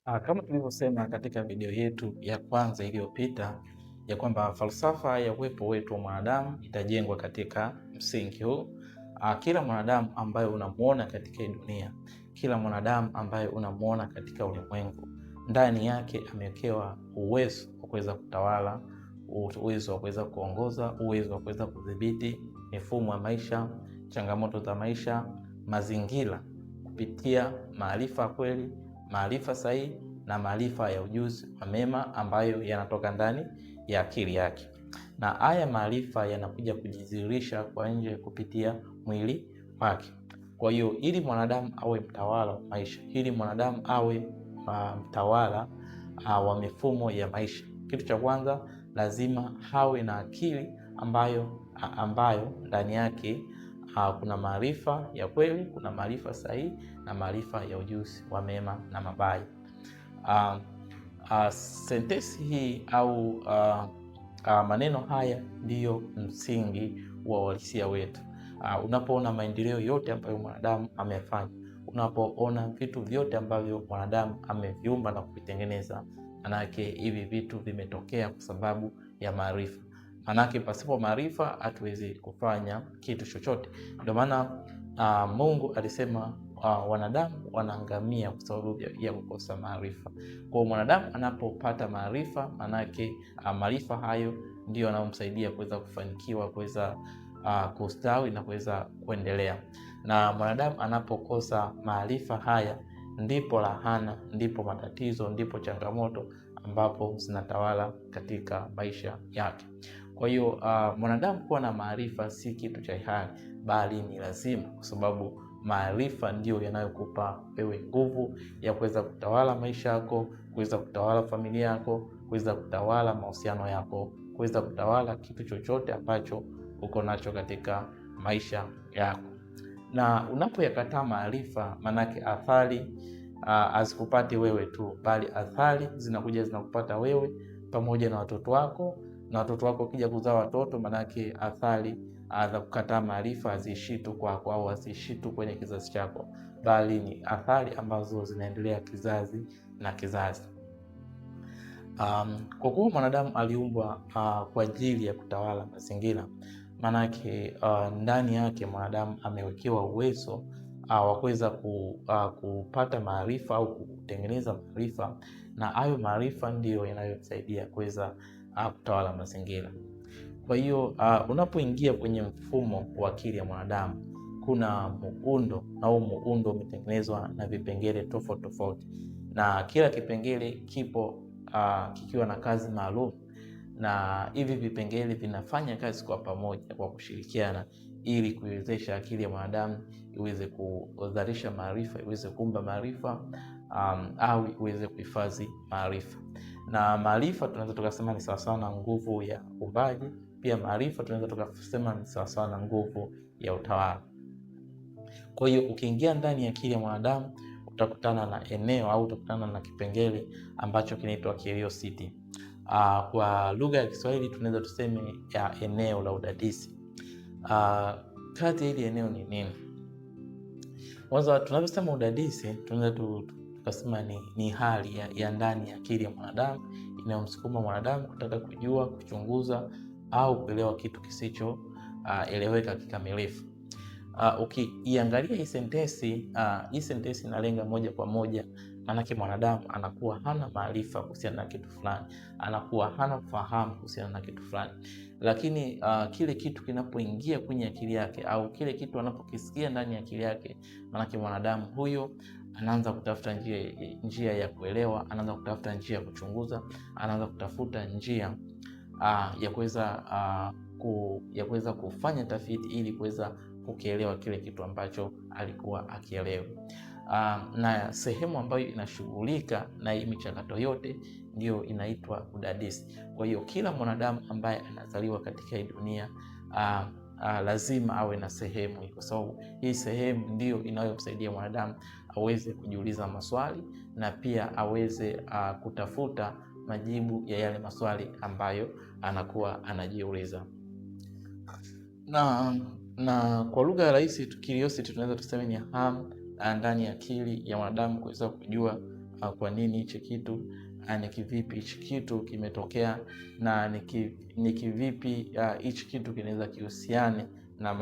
Kama tulivyosema katika video yetu ya kwanza iliyopita ya kwamba falsafa ya uwepo wetu wa mwanadamu itajengwa katika msingi huu. Kila mwanadamu ambaye unamuona katika hii dunia, kila mwanadamu ambaye unamuona katika ulimwengu, ndani yake amewekewa uwezo wa kuweza kutawala, uwezo wa kuweza kuongoza, uwezo wa kuweza kudhibiti mifumo ya maisha, changamoto za maisha, mazingira, kupitia maarifa ya kweli, maarifa sahihi na maarifa ya ujuzi wa mema ambayo yanatoka ndani ya akili yake. Na haya maarifa yanakuja kujidhihirisha kwa nje kupitia mwili wake. Kwa hiyo ili mwanadamu awe mtawala wa maisha, ili mwanadamu awe mtawala wa mifumo ya maisha, kitu cha kwanza lazima hawe na akili ambayo ndani yake kuna maarifa ya kweli, kuna maarifa sahihi na maarifa ya ujuzi wa mema na mabaya. Sentensi hii au maneno haya ndiyo msingi wa uhalisia wetu. Unapoona maendeleo yote ambayo mwanadamu amefanya, unapoona vitu vyote ambavyo mwanadamu ameviumba na kuvitengeneza, manake hivi vitu vimetokea kwa sababu ya maarifa. Manake pasipo maarifa hatuwezi kufanya kitu chochote. Ndio maana Mungu alisema wanadamu wanaangamia kwa sababu ya kukosa maarifa. Kwa mwanadamu anapopata maarifa, manake maarifa hayo ndio yanayomsaidia kuweza kufanikiwa, kuweza kustawi na kuweza kuendelea. Na mwanadamu anapokosa maarifa haya, ndipo lahana, ndipo matatizo, ndipo changamoto ambapo zinatawala katika maisha yake. Kwa hiyo mwanadamu kuwa na maarifa si kitu cha hiari, bali ni lazima, kwa sababu maarifa ndio yanayokupa wewe nguvu ya kuweza kutawala maisha yako, kuweza kutawala familia yako, kuweza kutawala mahusiano yako, kuweza kutawala kitu chochote ambacho uko nacho katika maisha yako. Na unapoyakataa maarifa, manake athari hazikupati wewe tu, bali athari zinakupata wewe pamoja na watoto wako, na watoto wako kija kuzaa watoto, manake athari za kukataa maarifa haziishi tu kwako au haziishi tu kwenye kizazi chako, bali ni athari ambazo zinaendelea kizazi na kizazi. Kwa kuwa mwanadamu aliumbwa kwa ajili ya kutawala mazingira, manake ndani yake mwanadamu amewekewa uwezo wa kuweza kupata maarifa au kutengeneza maarifa, na hayo maarifa ndiyo yanayomsaidia kuweza kutawala mazingira. Kwa hiyo unapoingia kwenye mfumo wa akili ya mwanadamu, kuna muundo, na huo muundo umetengenezwa na vipengele tofauti tofauti, na kila kipengele kipo kikiwa na kazi maalum, na hivi vipengele vinafanya kazi kwa pamoja, kwa kushirikiana, ili kuiwezesha akili ya mwanadamu iweze kuzalisha maarifa, iweze kuumba maarifa, au iweze kuhifadhi maarifa. Na maarifa tunaweza tukasema ni sawasawa na nguvu ya uumbaji. Pia maarifa tunaweza tukasema ni sawasawa na nguvu ya utawala. Kwa hiyo ukiingia ndani ya akili ya mwanadamu, utakutana na eneo au utakutana na kipengele ambacho kinaitwa curiosity. Kwa lugha ya Kiswahili tunaweza tuseme ya eneo la udadisi. Kati ya hili eneo ni nini? Kwanza tunaposema udadisi, tunaweza tukasema ni hali ya ndani ya akili ya mwanadamu inayomsukuma mwanadamu kutaka kujua, kuchunguza au kuelewa kitu kisicho eleweka kikamilifu. Ukiangalia hii sentensi inalenga moja kwa moja, manake mwanadamu anakuwa hana maarifa kuhusiana na kitu fulani, anakuwa hana fahamu kuhusiana na kitu fulani, lakini kile kitu kinapoingia kwenye akili yake au kile kitu anapokisikia ndani ya akili yake, manake mwanadamu huyo anaanza kutafuta njia ya kuelewa, anaanza kutafuta njia ya kuchunguza, anaanza kutafuta njia ya kuweza kufanya tafiti ili kuweza kukielewa kile kitu ambacho alikuwa akielewa. Na sehemu ambayo inashughulika na hii michakato yote ndio inaitwa udadisi. Kwa hiyo kila mwanadamu ambaye anazaliwa katika hii dunia lazima awe na sehemu hii, kwa sababu hii sehemu ndio inayomsaidia mwanadamu aweze kujiuliza maswali na pia aweze kutafuta majibu ya yale maswali ambayo anakuwa anajiuliza. Na kwa lugha rahisi, curiosity tunaweza tuseme ni hamu ndani ya akili ya mwanadamu kuweza kujua kwa nini hichi kitu, ni kivipi hichi kitu kimetokea, na ni kivipi hichi kitu kinaweza kihusiane na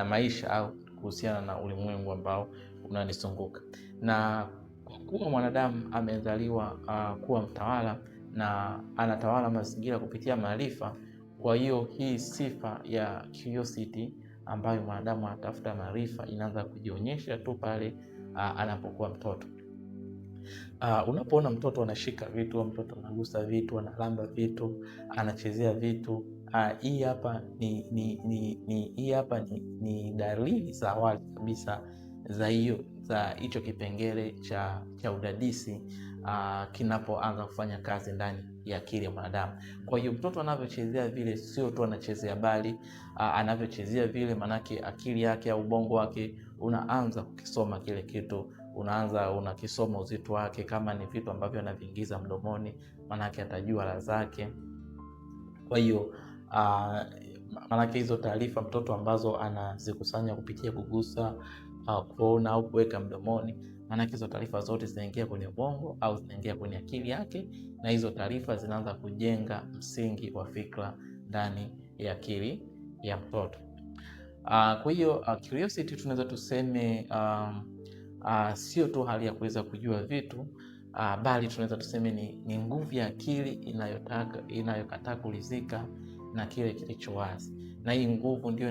maisha au kuhusiana na ulimwengu ambao unanizunguka. Na kwa kuwa mwanadamu amezaliwa kuwa mtawala na anatawala mazingira kupitia maarifa, kwa hiyo hii sifa ya curiosity ambayo mwanadamu anatafuta maarifa inaanza kujionyesha tu pale anapokuwa mtoto. Unapoona mtoto anashika vitu, mtoto anagusa vitu, analamba vitu, anachezea vitu, hii hapa ni dalili za awali kabisa za hicho kipengele cha udadisi kinapoanza kufanya kazi ndani ya akili ya mwanadamu. Kwa hiyo mtoto anavyochezea vile, sio tu anachezea, bali anavyochezea vile, manake akili yake au ubongo wake unaanza kukisoma kile kitu, unakisoma uzito wake. Kama ni vitu ambavyo anaviingiza mdomoni, manake atajua ladha zake. Kwa hiyo manake hizo taarifa mtoto ambazo anazikusanya kupitia kugusa, kuona au kuweka mdomoni, manake hizo taarifa zote zinaingia kwenye ubongo au zinaingia kwenye akili yake, na hizo taarifa zinaanza kujenga msingi wa fikra ndani ya akili ya mtoto. Kwa hiyo curiosity tunaweza tuseme sio tu hali ya kuweza kujua vitu, bali tunaweza tuseme ni nguvu ya akili inayokataa kuridhika na kile kilicho wazi. Na hii nguvu ndio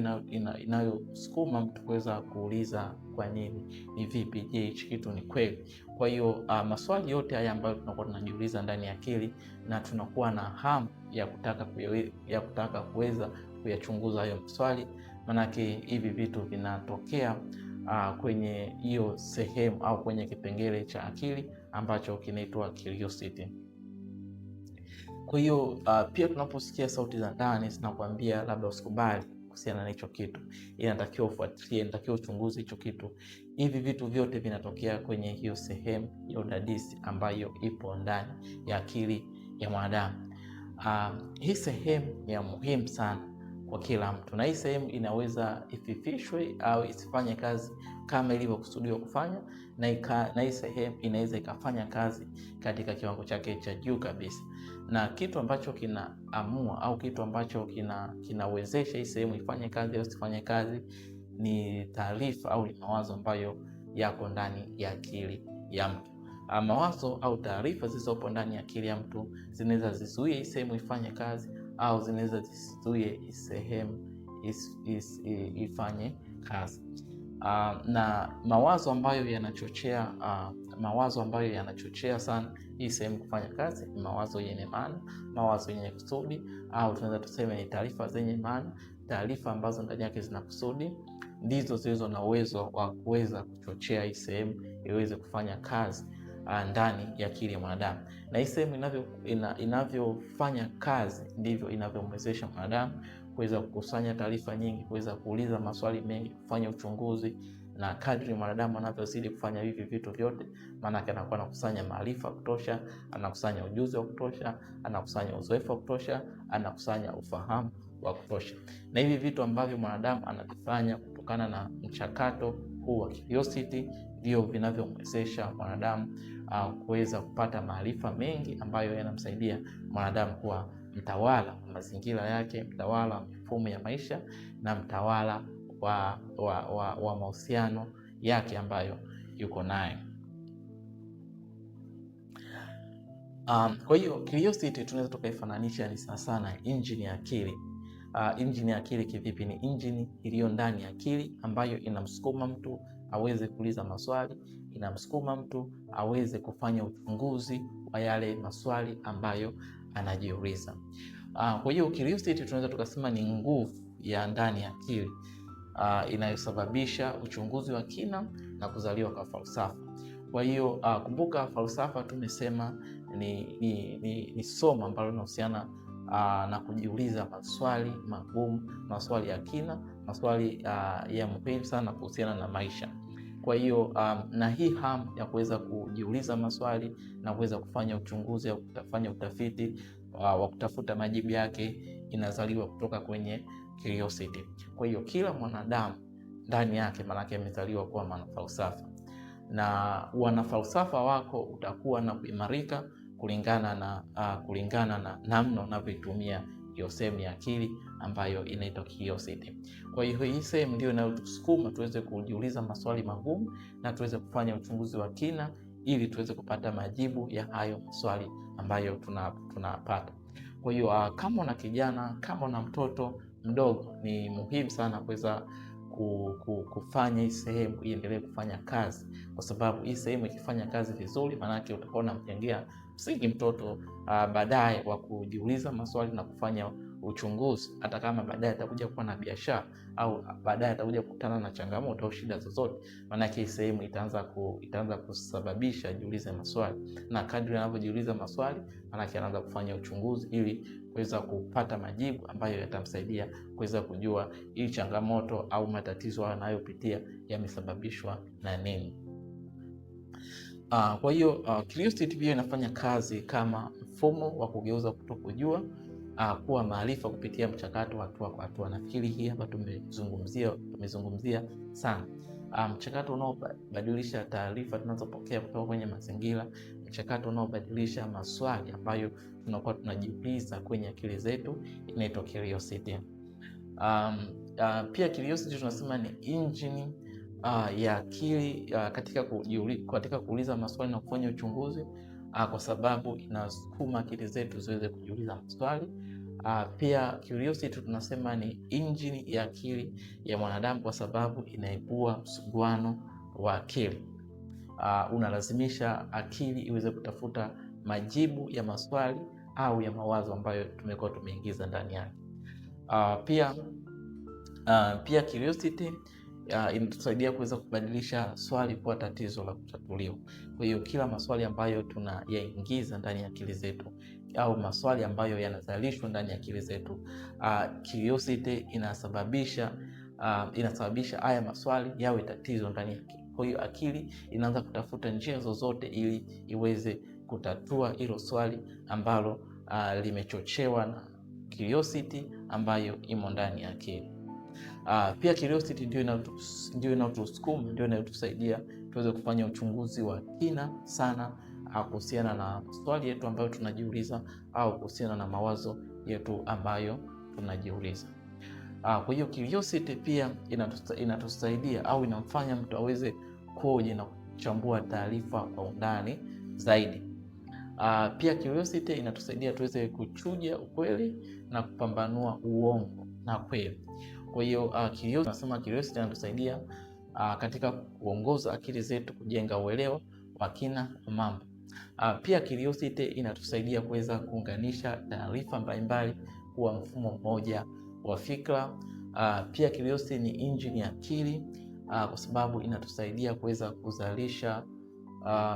inayosukuma mtu kuweza kuuliza kwa nini, ni vipi, je, hichi kitu ni kweli? Kwa hiyo maswali yote haya ambayo tunakuwa tunajiuliza ndani ya akili, na tunakuwa na hamu ya kutaka kuweza kuyachunguza hayo maswali, manake hivi vitu vinatokea kwenye hiyo sehemu au kwenye kipengele cha akili ambacho kinaitwa curiosity. Kwa hiyo pia tunaposikia sauti za ndani zinakwambia labda usikubali kuhusiana na hicho kitu, inatakiwa ufuatilie, inatakiwa uchunguzi hicho kitu, hivi vitu vyote vinatokea kwenye hiyo sehemu ya udadisi ambayo ipo ndani ya akili ya mwanadamu. Hii sehemu ni ya muhimu sana kwa kila mtu, na hii sehemu inaweza ififishwe au isifanye kazi kama ilivyokusudiwa kufanya, na hii sehemu inaweza ikafanya kazi katika kiwango chake cha juu kabisa. Na kitu ambacho kinaamua au kitu ambacho kinawezesha hii sehemu ifanye kazi au isifanye kazi ni taarifa au ni mawazo ambayo yako ndani ya akili ya mtu. Mawazo au taarifa zilizopo ndani ya akili ya mtu zinaweza zizuie hii sehemu ifanye kazi au zinaweza zizuie hii sehemu ifanye kazi. Na mawazo ambayo yanachochea sana hii sehemu kufanya kazi ni mawazo yenye maana, mawazo yenye kusudi, au tunaweza tuseme ni taarifa zenye maana. Taarifa ambazo ndani yake zina kusudi ndizo zilizo na uwezo wa kuweza kuchochea hii sehemu iweze kufanya kazi ndani ya akili ya mwanadamu. Na hii sehemu inavyofanya kazi ndivyo inavyomwezesha mwanadamu kuweza kukusanya taarifa nyingi, kuweza kuuliza maswali mengi, kufanya uchunguzi. Na kadri mwanadamu anavyozidi kufanya hivi vitu vyote, maana yake anakuwa anakusanya maarifa kutosha, anakusanya ujuzi wa kutosha, anakusanya uzoefu wa kutosha, anakusanya ufahamu wa kutosha. Na hivi vitu ambavyo mwanadamu anavifanya kutokana na mchakato huu wa curiosity ndio vinavyomwezesha mwanadamu kuweza kupata maarifa mengi ambayo yanamsaidia mwanadamu kuwa mtawala wa mazingira yake, mtawala wa mifumo ya maisha, na mtawala wa mahusiano yake ambayo yuko nayo. Kwa hiyo curiosity tunaweza tukaifananisha ni sana injini ya akili. Injini ya akili kivipi? Ni injini iliyo ndani ya akili ambayo inamsukuma mtu aweze kuuliza maswali, inamsukuma mtu aweze kufanya uchunguzi wa yale maswali ambayo anajiuliza. Kwa hiyo curiosity tunaweza tukasema ni nguvu ya ndani ya akili inayosababisha uchunguzi wa kina na kuzaliwa kwa falsafa. Kwa hiyo kumbuka, falsafa tumesema ni somo ambalo linahusiana na kujiuliza maswali magumu, maswali ya kina, maswali ya muhimu sana kuhusiana na maisha. Kwa hiyo na hii hamu ya kuweza kujiuliza maswali na kuweza kufanya uchunguzi au kufanya utafiti wa kutafuta majibu yake inazaliwa kutoka kwenye curiosity. Kwa hiyo kila mwanadamu ndani yake, maana yake amezaliwa kuwa mwanafalsafa. na wanafalsafa wako utakuwa na kuimarika kulingana na namna unavyoitumia hiyo sehemu ya akili ambayo inaitwa curiosity. Kwa hiyo hii sehemu ndio inayotusukuma tuweze kujiuliza maswali magumu na tuweze kufanya uchunguzi wa kina ili tuweze kupata majibu ya hayo maswali ambayo tunapata. Kwa hiyo kama una kijana, kama una mtoto mdogo, ni muhimu sana kuweza kufanya hii sehemu iendelee kufanya kazi, kwa sababu hii sehemu ikifanya kazi vizuri, maana yake utakuwa unamjengea msingi mtoto baadaye wa kujiuliza maswali na kufanya uchunguzi, hata kama baadaye atakuja kuwa na biashara au baadaye atakuja kukutana na changamoto au shida zozote, maana yake hii sehemu itaanza kusababisha jiulize maswali, na kadri anavyojiuliza maswali, maana yake anaanza kufanya uchunguzi ili kuweza kupata majibu ambayo yatamsaidia kuweza kujua hii changamoto au matatizo anayopitia yamesababishwa na nini. Kwa hiyo curiosity pia inafanya kazi kama mfumo wa kugeuza kutokujua kuwa maarifa kupitia mchakato hatua kwa hatua. Nafikiri hii hapa tumezungumzia sana mchakato unaobadilisha taarifa tunazopokea kutoka kwenye mazingira, mchakato unaobadilisha maswali ambayo tunakuwa tunajiuliza kwenye akili zetu, inaitwa curiosity. Pia curiosity tunasema ni engine ya akili katika kuuliza maswali na kufanya uchunguzi, kwa sababu inasukuma akili zetu ziweze kujiuliza maswali. Pia curiosity tunasema ni engine ya akili ya mwanadamu, kwa sababu inaibua msuguano wa akili. Unalazimisha akili iweze kutafuta majibu ya maswali au ya mawazo ambayo tumekuwa tumeingiza ndani yake. Pia curiosity inatusaidia kuweza kubadilisha swali kuwa tatizo la kutatuliwa. Kwa hiyo kila maswali ambayo tunayaingiza ndani ya akili zetu au maswali ambayo yanazalishwa ndani ya akili zetu, curiosity inasababisha haya maswali yawe tatizo ndani ya akili. Kwa hiyo akili inaanza kutafuta njia zozote ili iweze kutatua hilo swali ambalo limechochewa na curiosity ambayo imo ndani ya akili. Pia curiosity ndio inayotusukuma, ndio inayotusaidia tuweze kufanya uchunguzi wa kina sana kuhusiana na swali yetu ambayo tunajiuliza au kuhusiana na mawazo yetu ambayo tunajiuliza. Kwa hiyo curiosity pia inatusaidia au inamfanya mtu aweze kuhoji na kuchambua taarifa kwa undani zaidi. Pia curiosity inatusaidia tuweze kuchuja ukweli na kupambanua uongo na kweli. Kwa hiyo curiosity inatusaidia katika kuongoza akili zetu kujenga uelewa wa kina wa mambo. Pia curiosity inatusaidia kuweza kuunganisha taarifa mbalimbali kuwa mfumo mmoja wa fikra. Pia curiosity ni engine ya akili kwa sababu inatusaidia kuweza kuzalisha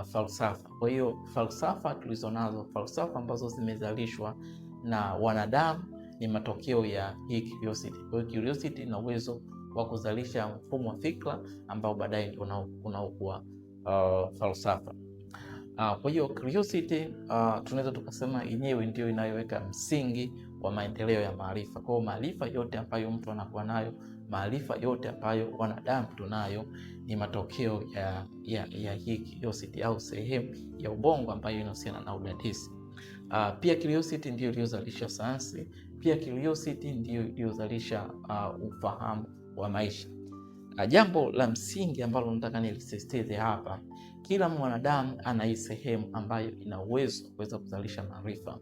falsafa. Kwa hiyo falsafa tulizonazo, falsafa ambazo zimezalishwa na wanadamu ni matokeo ya hii curiosity. Kwa hiyo curiosity ina uwezo wa kuzalisha mfumo wa fikra ambao baadaye unaokuwa falsafa. Kwa hiyo curiosity tunaweza tukasema yenyewe ndio inayoweka msingi wa maendeleo ya maarifa. Kwa hiyo maarifa yote ambayo mtu anakuwa nayo, maarifa yote ambayo wanadamu tunayo ni matokeo ya hii curiosity au sehemu ya ubongo ambayo inahusiana na udadisi. Pia curiosity ndio iliyozalisha sayansi. Pia curiosity ndio iliyozalisha ufahamu wa maisha. Jambo la msingi ambalo nataka nilisisitize hapa, kila mwanadamu ana hii sehemu ambayo ina uwezo kuweza kuzalisha maarifa,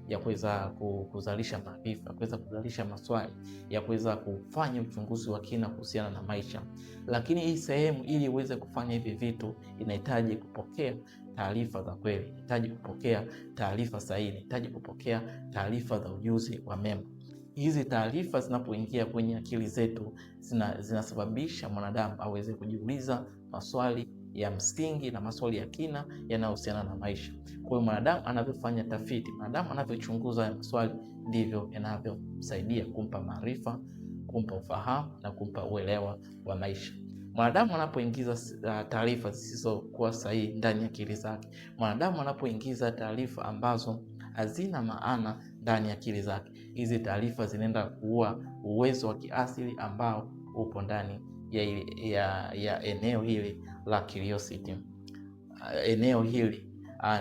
ya kuweza kuzalisha maarifa, kuweza kuzalisha maswali, ya kuweza kufanya uchunguzi wa kina kuhusiana na maisha. Lakini hii sehemu ili iweze kufanya hivi vitu inahitaji kupokea taarifa za kweli, inahitaji kupokea taarifa sahihi, inahitaji kupokea taarifa za ujuzi wa mema. Hizi taarifa zinapoingia kwenye akili zetu zinasababisha mwanadamu aweze kujiuliza maswali ya msingi na maswali ya kina yanayohusiana na maisha. Kwa hiyo mwanadamu anavyofanya tafiti, mwanadamu anavyochunguza ya maswali, ndivyo yanavyomsaidia kumpa maarifa, kumpa ufahamu na kumpa uelewa wa maisha. Mwanadamu anapoingiza taarifa zisizokuwa sahihi ndani ya akili zake, mwanadamu anapoingiza taarifa ambazo hazina maana ndani ya akili zake, hizi taarifa zinaenda kuua uwezo wa kiasili ambao upo ndani ya eneo hili la curiosity. Eneo hili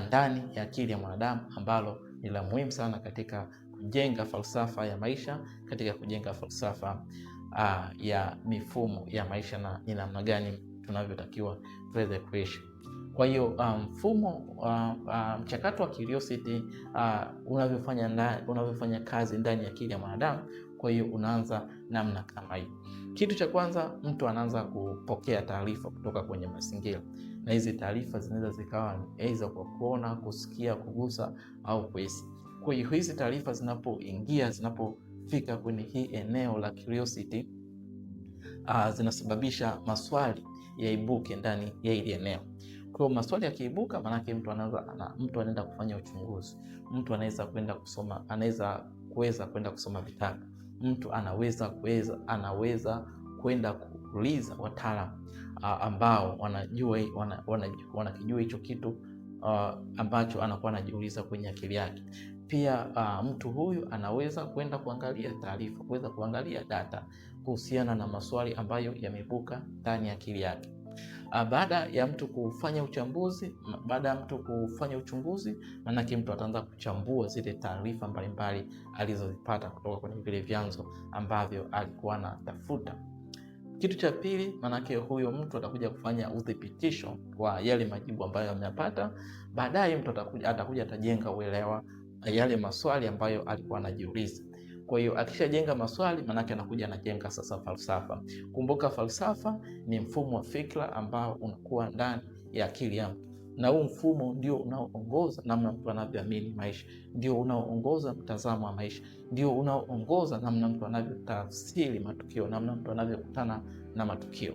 ndani ya akili ya mwanadamu ambalo ni la muhimu sana katika kujenga falsafa ya maisha, katika kujenga falsafa ya mifumo ya maisha na ni namna gani tunavyotakiwa tuweze kuishi. Kwa hiyo mchakato wa curiosity unavyofanya kazi ndani ya akili ya mwanadamu. Kwa hiyo unaanza namna kama hii. Kitu cha kwanza, mtu anaanza kupokea taarifa kutoka kwenye mazingira, na hizi taarifa zinaweza zikawa aidha kwa kuona, kusikia, kugusa au kuhisi. Kwa hiyo hizi taarifa zinapofika kwenye hii eneo la curiosity, zinasababisha maswali yaibuke ndani ya hili eneo. Kwa hiyo maswali yakiibuka, maana yake mtu anaenda kufanya uchunguzi. Mtu anaweza kwenda kusoma vitabu. Mtu anaweza kwenda kuuliza wataalamu ambao wanakijua hicho kitu ambacho anakuwa anajiuliza kwenye akili yake. Pia mtu huyu anaweza kwenda kuangalia taarifa, kuweza kuangalia data kuhusiana na maswali ambayo yameibuka ndani ya akili yake. Baada ya mtu kufanya uchunguzi, maanake mtu ataanza kuchambua zile taarifa mbalimbali alizozipata kutoka kwenye vile vyanzo ambavyo alikuwa anatafuta. Kitu cha pili, maanake huyo mtu atakuja kufanya udhibitisho wa yale majibu ambayo ameyapata. Baadaye mtu atajenga uelewa yale maswali ambayo alikuwa anajiuliza. Kwa hiyo akishajenga maswali, maanake anajenga sasa falsafa. Kumbuka, falsafa ni mfumo wa fikra ambao unakuwa ndani ya akili ya mtu, na huu mfumo ndio unaoongoza namna mtu anavyoamini maisha, ndio unaoongoza mtazamo wa maisha, ndio unaoongoza namna mtu anavyotafsiri matukio, namna mtu anavyokutana na matukio.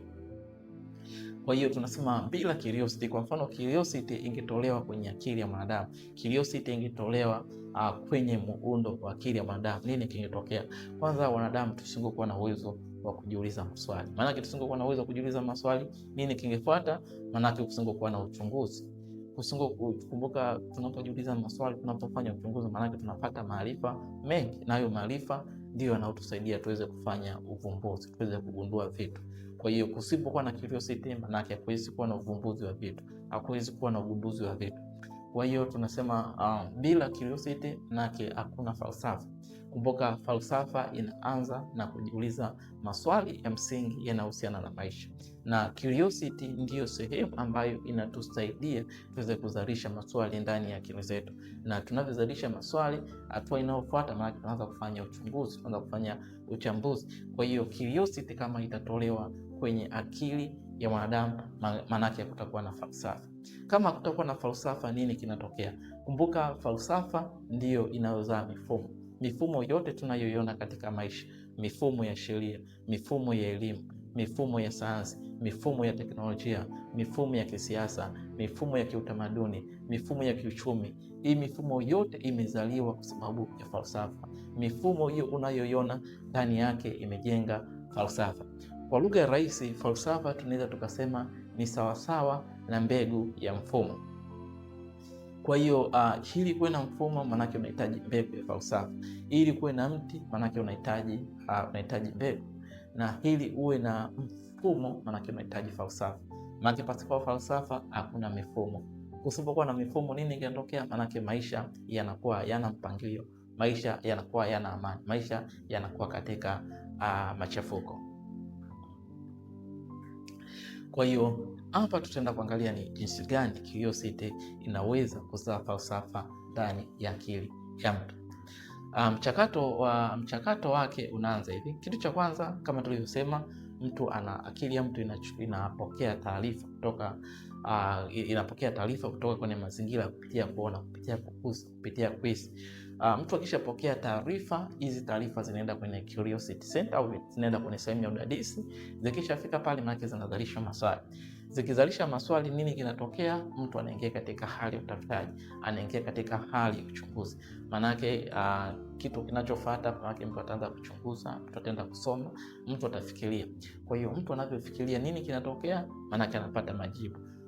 Kwa hiyo tunasema bila curiosity, kwa mfano curiosity ingetolewa kwenye akili ya mwanadamu, curiosity ingetolewa kwenye muundo wa akili ya mwanadamu, nini kingetokea? Kwanza, wanadamu tusingekuwa na uwezo wa kujiuliza maswali. Maana tusingekuwa na uwezo wa kujiuliza maswali, nini kingefuata? Maana tusingekuwa na uchunguzi. Kumbuka, tunapojiuliza maswali, tunapofanya uchunguzi, maana tunapata maarifa mengi, na hayo maarifa ndio yanayotusaidia tuweze kufanya uvumbuzi, tuweze kugundua vitu. Kwa hiyo kusipokuwa na curiosity, maana hakuwezi kuwa na uvumbuzi wa vitu, hakuwezi kuwa na ugunduzi wa vitu. Kwa hiyo tunasema bila curiosity maana hakuna falsafa. Kumbuka, falsafa inaanza na kujiuliza maswali ya msingi yanayohusiana na maisha, na curiosity ndiyo sehemu ambayo inatusaidia tuweze kuzalisha maswali ndani ya akili zetu. Na tunavyozalisha maswali, hatua inayofuata maana tunaanza kufanya uchunguzi, tunaanza kufanya uchambuzi. Kwa hiyo curiosity kama itatolewa kwenye akili ya mwanadamu, maana yake kutakuwa na falsafa. Kama kutakuwa na falsafa, nini kinatokea? Kumbuka, falsafa ndiyo inayozaa mifumo. Mifumo yote tunayoiona katika maisha, mifumo ya sheria, mifumo ya elimu, mifumo ya sayansi, mifumo ya teknolojia, mifumo ya kisiasa, mifumo ya kiutamaduni, mifumo ya kiuchumi, hii mifumo yote imezaliwa kwa sababu ya falsafa. Mifumo hiyo unayoiona ndani yake imejenga falsafa. Kwa lugha rahisi, falsafa tunaweza tukasema ni sawasawa na mbegu ya mfumo. Kwa hiyo ili kuwe na mfumo, maanake unahitaji mbegu ya falsafa. Ili kuwe na mti, maanake unahitaji mbegu, na ili uwe na mfumo, maanake unahitaji falsafa. Maanake pasipo falsafa hakuna mifumo. Kusipokuwa na mifumo, nini kinatokea? Maanake maisha yanakuwa yana mpangilio, maisha yanakuwa yana amani, maisha yanakuwa katika machafuko. Kwa hiyo hapa tutaenda kuangalia ni jinsi gani curiosity inaweza kuzaa falsafa ndani ya akili ya mtu. Mchakato wake unaanza hivi. Kitu cha kwanza, kama tulivyosema, akili ya mtu inapokea taarifa kutoka kwenye mazingira kupitia kuona, kupitia kugusa, kupitia kuhisi. Mtu akishapokea taarifa, hizi taarifa zinaenda kwenye curiosity center au zinaenda kwenye sehemu ya udadisi. Zikishafika pale, maana zinazalisha maswali. Zikizalisha maswali, nini kinatokea? Mtu anaingia katika hali ya utafutaji, anaingia katika hali ya uchunguzi. Maanake kitu kinachofuata, maanake mtu ataanza kuchunguza, mtu ataenda kusoma, mtu atafikiria. Kwa hiyo mtu anavyofikiria, nini kinatokea? Maanake anapata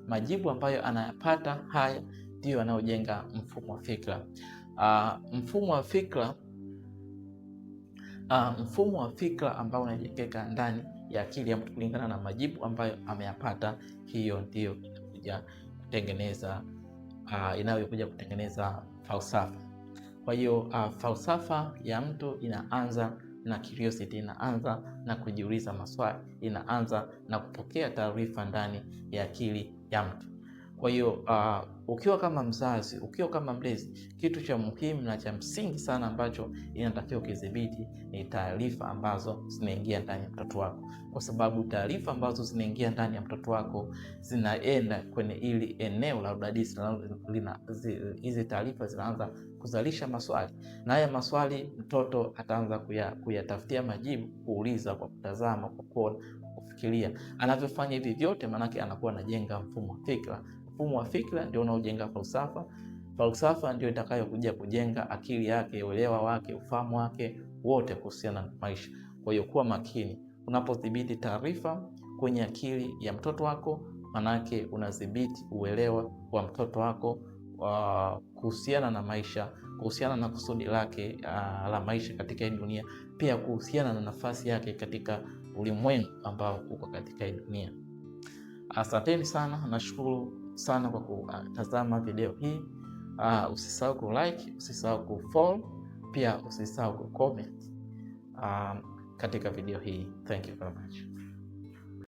majibu ambayo anayapata haya ndio anayojenga mfumo wa fikra. Mfumo wa fikra ambao unajengeka ndani ya akili ya mtu kulingana na majibu ambayo ameyapata. Hiyo ndio inayokuja kutengeneza falsafa. Kwa hiyo falsafa ya mtu inaanza na curiosity, inaanza na kujiuliza maswali, inaanza na kupokea taarifa ndani ya akili ya mtu. Kwa hiyo ukiwa kama mzazi, ukiwa kama mlezi, kitu cha muhimu na cha msingi sana ambacho inatakiwa kudhibiti ni taarifa ambazo zinaingia ndani ya mtoto wako, kwa sababu taarifa ambazo zinaingia ndani ya mtoto wako zinaenda kwenye ili eneo la udadisi. Hizi taarifa zinaanza kuzalisha maswali, na haya maswali mtoto ataanza kuyatafutia majibu, kuuliza, kwa kutazama, kwa kuona, kufikiria. Anavyofanya hivi vyote, manake anakuwa anajenga mfumo wa fikra. Mfumo wa fikra ndio unaojenga falsafa. Falsafa ndio itakayokuja kujenga akili yake, uelewa wake, ufahamu wake wote kuhusiana na maisha. Kwa hiyo kuwa makini unapodhibiti taarifa kwenye akili ya mtoto wako, manake unadhibiti uelewa wa mtoto wako kuhusiana na maisha, kuhusiana na kusudi lake la maisha katika hii dunia, pia kuhusiana na nafasi yake katika ulimwengu ambao uko katika hii dunia. Asanteni sana, nashukuru sana kwa kutazama video hii. Usisahau ku like, usisahau ku follow, pia usisahau ku comment katika video hii. Thank you very much.